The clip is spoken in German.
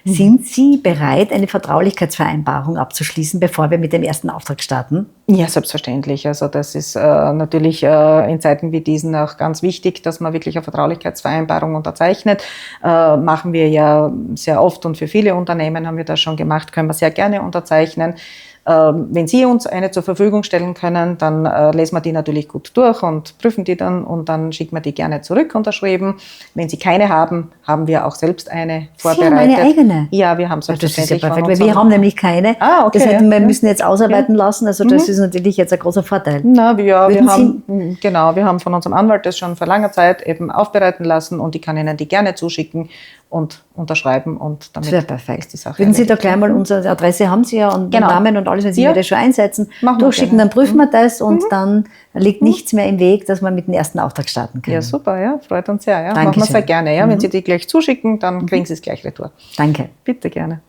Sind Sie bereit, eine Vertraulichkeitsvereinbarung abzuschließen, bevor wir mit dem ersten Auftrag starten? Ja, selbstverständlich. Also das ist natürlich in Zeiten wie diesen auch ganz wichtig, dass man wirklich eine Vertraulichkeitsvereinbarung unterzeichnet. Machen wir ja sehr oft und für viele Unternehmen haben wir das schon gemacht, können wir sehr gerne unterzeichnen. Wenn Sie uns eine zur Verfügung stellen können, dann lesen wir die natürlich gut durch und prüfen die dann und dann schicken wir die gerne zurück unterschrieben. Wenn Sie keine haben, haben wir auch selbst eine vorbereitet. Sie haben eine eigene? Ja, wir haben selbstverständlich. Das ist ja perfekt, weil wir haben nämlich keine. Okay. Das hätten wir müssen jetzt ausarbeiten lassen, also das ist natürlich jetzt ein großer Vorteil. Na, wir haben von unserem Anwalt das schon vor langer Zeit eben aufbereiten lassen und ich kann Ihnen die gerne zuschicken und unterschreiben und damit das perfekt. ist die Sache. Würden Sie da gleich mal unsere Adresse haben Sie ja und den Namen und alles, wenn Sie mir das schon einsetzen, durchschicken, dann prüfen wir das und dann liegt nichts mehr im Weg, dass wir mit dem ersten Auftrag starten können. Ja, super, ja, freut uns sehr. Ja. Dankeschön. Machen wir sehr gerne. Ja. Wenn Sie die gleich zuschicken, dann kriegen Sie es gleich retour. Danke. Bitte gerne.